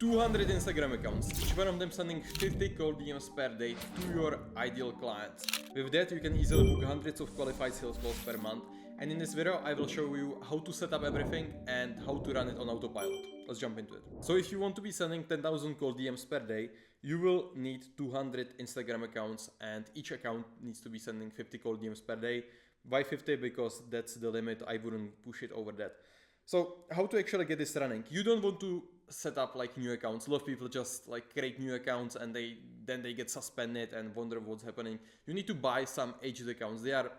200 Instagram accounts, each one of them sending 50 cold DMs per day to your ideal clients. With that, you can easily book hundreds of qualified sales calls per month. And in this video, I will show you how to set up everything and how to run it on Autopilot. Let's jump into it. So if you want to be sending 10,000 cold DMs per day, you will need 200 Instagram accounts, and each account needs to be sending 50 cold DMs per day. Why 50? Because that's the limit. I wouldn't push it over that. So how to actually get this running? You don't want to set up like new accounts. A lot of people just like create new accounts and then they get suspended and wonder what's happening. You need to buy some aged accounts. They are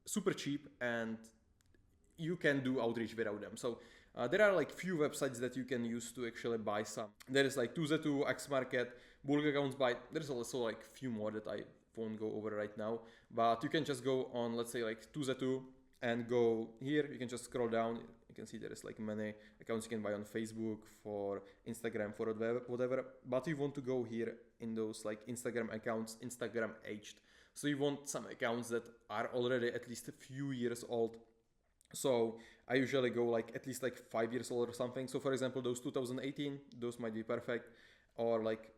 super cheap and you can do outreach without them. So there are like few websites that you can use to actually buy some. There is like 2Z2, X Market, bulk accounts buy. There's also like few more that I won't go over right now. But you can just go on, let's say like 2Z2 and go here. You can just scroll down. You can see there is like many accounts you can buy on Facebook, for Instagram, for whatever. But you want to go here in those like Instagram accounts, Instagram aged. So you want some accounts that are already at least a few years old. So I usually go like at least like 5 years old or something. So for example, those 2018, those might be perfect. Or like,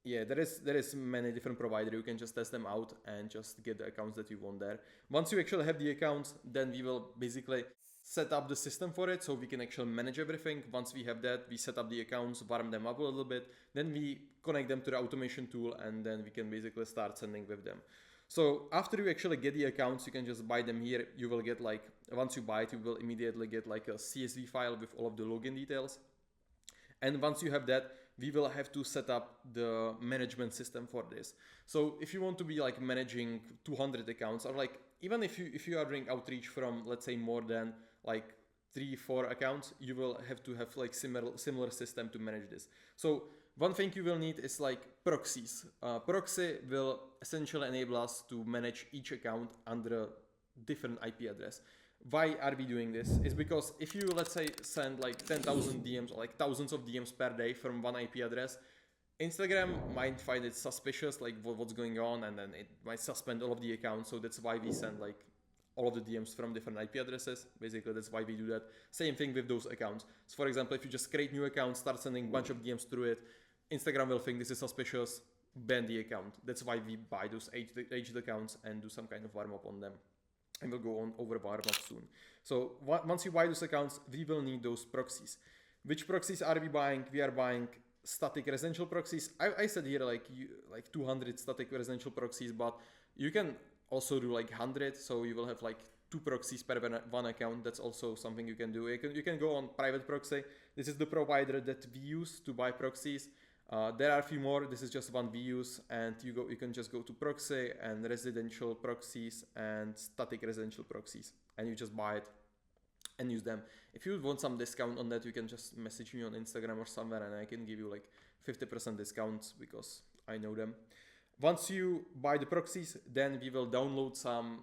yeah, there is many different providers. You can just test them out and just get the accounts that you want there. Once you actually have the accounts, then we will basically set up the system for it so we can actually manage everything. Once we have that, we set up the accounts, warm them up a little bit, then we connect them to the automation tool, and then we can basically start sending with them. So after you actually get the accounts, you can just buy them here. You will get like, once you buy it, you will immediately get like a CSV file with all of the login details. And once you have that, we will have to set up the management system for this. So if you want to be like managing 200 accounts, or like even if you are doing outreach from, let's say, more than like 3-4 accounts, you will have to have like similar system to manage this. So one thing you will need is like proxies. Proxy will essentially enable us to manage each account under a different IP address. Why are we doing this? Is because if you, let's say, send like 10,000 DMs or like thousands of DMs per day from one IP address, Instagram might find it suspicious, like what's going on, and then it might suspend all of the accounts. So that's why we send like all of the DMs from different IP addresses. Basically, that's why we do that. Same thing with those accounts. So for example, if you just create new accounts, start sending a bunch of DMs through it, Instagram will think this is suspicious, ban the account. That's why we buy those aged accounts and do some kind of warm up on them. And we'll go on over warm up soon. So once you buy those accounts, we will need those proxies. Which proxies are we buying? We are buying static residential proxies. I said here like 200 static residential proxies, but you can also do like 100. So you will have like 2 proxies per one account. That's also something you can do. You can go on private proxy. This is the provider that we use to buy proxies. There are a few more. This is just one we use, and you can just go to proxy and residential proxies and static residential proxies, and you just buy it and use them. If you want some discount on that, you can just message me on Instagram or somewhere, and I can give you like 50% discounts because I know them. Once you buy the proxies, then we will download some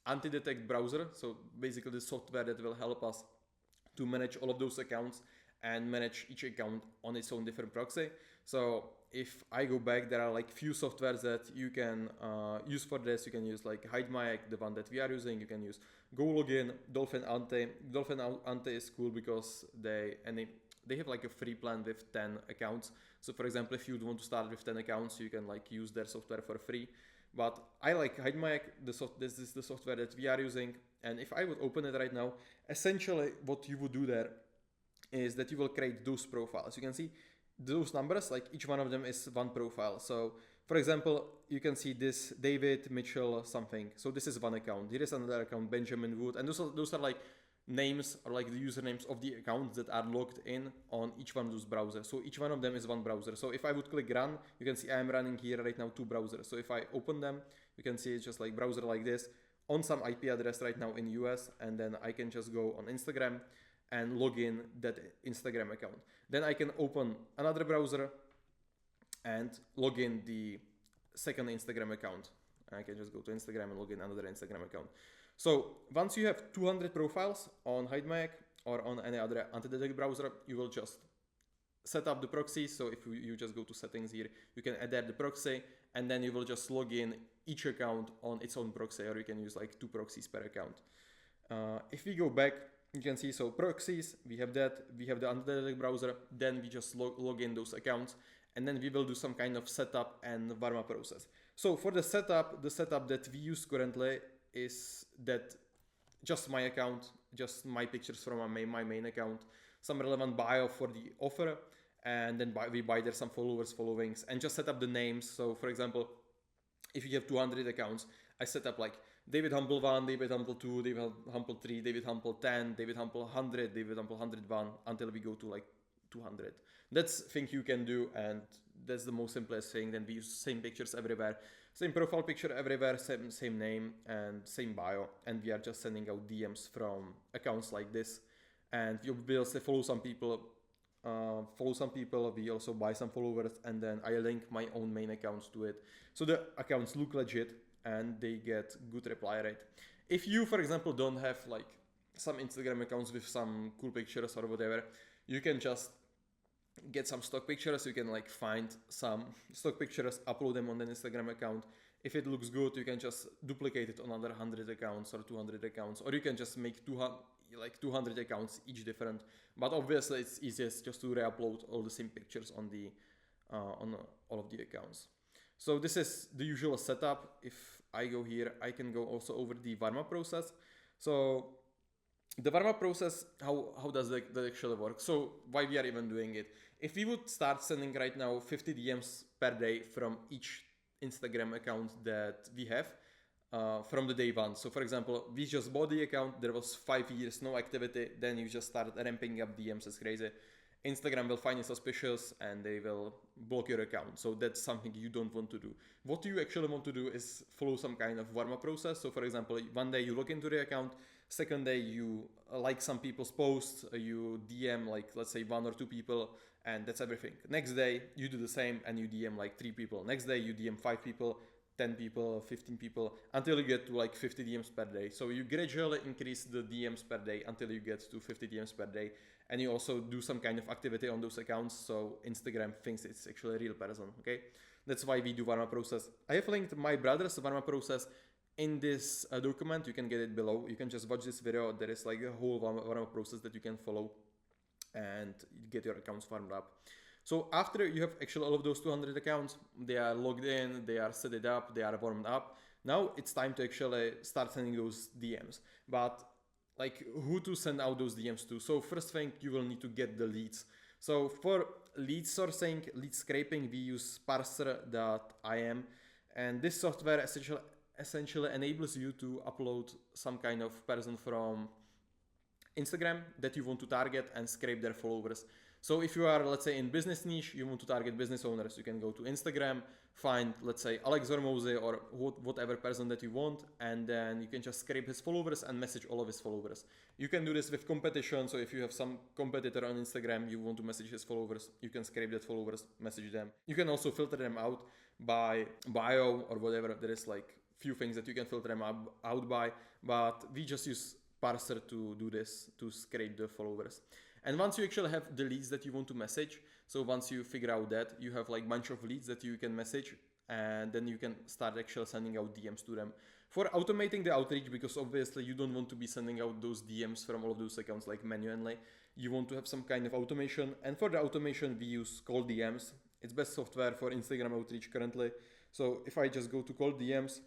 anti-detect browser. So basically the software that will help us to manage all of those accounts and manage each account on its own different proxy. So if I go back, there are like few softwares that you can use for this. You can use like HideMyAc, the one that we are using. You can use GoLogin, Dolphin Ante. Dolphin Ante is cool because they have like a free plan with 10 accounts. So for example, if you want to start with 10 accounts, you can like use their software for free. But I like HideMyAc. This is the software that we are using. And if I would open it right now, essentially what you would do there is that you will create those profiles. You can see those numbers, like each one of them is one profile. So for example, you can see this David Mitchell something. So this is one account. Here is another account, Benjamin Wood. And those are like names or like the usernames of the accounts that are logged in on each one of those browsers. So each one of them is one browser. So if I would click run, you can see I am running here right now 2 browsers. So if I open them, you can see it's just like browser like this on some IP address right now in US. And then I can just go on Instagram and log in that Instagram account. Then I can open another browser and log in the second Instagram account. I can just go to Instagram and log in another Instagram account. So once you have 200 profiles on HideMyAc or on any other anti-detect browser, you will just set up the proxies. So if you just go to settings here, you can add the proxy, and then you will just log in each account on its own proxy, or you can use like 2 proxies per account. If we go back, you can see, so proxies, we have that, we have the undelegate browser, then we just log in those accounts, and then we will do some kind of setup and warm up process. So for the setup that we use currently is that just my account, just my pictures from my main account, some relevant bio for the offer, and then we buy there some followers, followings, and just set up the names. So for example, if you have 200 accounts, I set up like David Humble 1, David Humble 2, David Humble 3, David Humble 10, David Humble 100, David Humble 101, until we go to like 200. That's thing you can do, and that's the most simplest thing. Then we use same pictures everywhere, same profile picture everywhere, same name and same bio, and we are just sending out DMs from accounts like this. And you will say follow some people, we also buy some followers, and then I link my own main accounts to it. So the accounts look legit and they get good reply rate. If you, for example, don't have like some Instagram accounts with some cool pictures or whatever, you can just get some stock pictures. You can like find some stock pictures, upload them on an Instagram account. If it looks good, you can just duplicate it on another 100 accounts or 200 accounts, or you can just make 200 accounts, each different. But obviously it's easiest just to re-upload all the same pictures on the on all of the accounts. So this is the usual setup. If I go here, I can go also over the warm-up process. So the warm-up process, how does that actually work? So why we are even doing it? If we would start sending right now 50 DMs per day from each Instagram account that we have, from the day one. So for example, we just bought the account, there was 5 years, no activity, then you just start ramping up DMs as crazy. Instagram will find you suspicious and they will block your account. So that's something you don't want to do. What you actually want to do is follow some kind of warm-up process. So for example, one day you log into the account, second day you like some people's posts, you DM like let's say 1 or 2 people, and that's everything. Next day you do the same and you DM like 3 people. Next day you DM 5 people, 10 people, 15 people, until you get to like 50 DMs per day. So you gradually increase the DMs per day until you get to 50 DMs per day. And you also do some kind of activity on those accounts, so Instagram thinks it's actually a real person, okay? That's why we do warm-up process. I have linked my brother's warm-up process in this document. You can get it below. You can just watch this video. There is like a whole warm-up process that you can follow and get your accounts warmed up. So after you have actually all of those 200 accounts, they are logged in, they are set it up, they are warmed up. Now it's time to actually start sending those DMs. But like who to send out those DMs to? So first thing, you will need to get the leads. So for lead sourcing, lead scraping, we use parser.im, and this software essentially enables you to upload some kind of person from Instagram that you want to target and scrape their followers. So if you are, let's say, in business niche, you want to target business owners, you can go to Instagram, find, let's say, Alex Hormozy or whatever person that you want, and then you can just scrape his followers and message all of his followers. You can do this with competition. So if you have some competitor on Instagram, you want to message his followers, you can scrape that followers, message them. You can also filter them out by bio or whatever. There is like few things that you can filter them out by, but we just use Parser to do this, to scrape the followers. And once you actually have the leads that you want to message, so once you figure out that, you have like bunch of leads that you can message, and then you can start actually sending out DMs to them. For automating the outreach, because obviously you don't want to be sending out those DMs from all of those accounts like manually, you want to have some kind of automation. And for the automation, we use Cold DMs. It's best software for Instagram outreach currently. So if I just go to Cold DMs,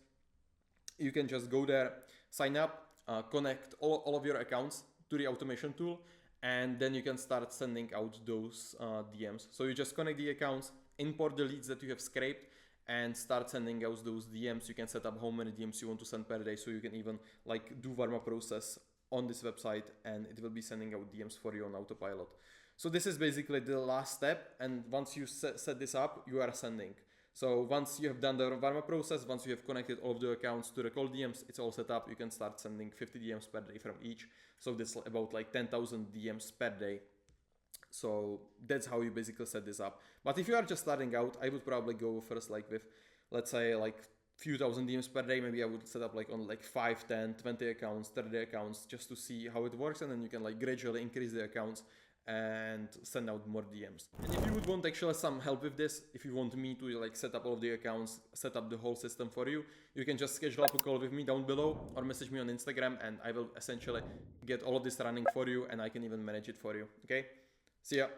you can just go there, sign up, connect all of your accounts to the automation tool, and then you can start sending out those DMs. So you just connect the accounts, import the leads that you have scraped, and start sending out those DMs. You can set up how many DMs you want to send per day, so you can even like do warm-up process on this website, and it will be sending out DMs for you on Autopilot. So this is basically the last step, and once you set this up, you are sending. So once you have done the warm-up process, once you have connected all of the accounts to the cold DMs, it's all set up. You can start sending 50 DMs per day from each. So that's about like 10,000 DMs per day. So that's how you basically set this up. But if you are just starting out, I would probably go first like with, let's say like few thousand DMs per day. Maybe I would set up like on like 5, 10, 20 accounts, 30 accounts, just to see how it works. And then you can like gradually increase the accounts and send out more DMs. And if you would want actually some help with this, if you want me to like set up all of the accounts, set up the whole system for you, you can just schedule up a call with me down below or message me on Instagram and I will essentially get all of this running for you and I can even manage it for you. Okay? See ya.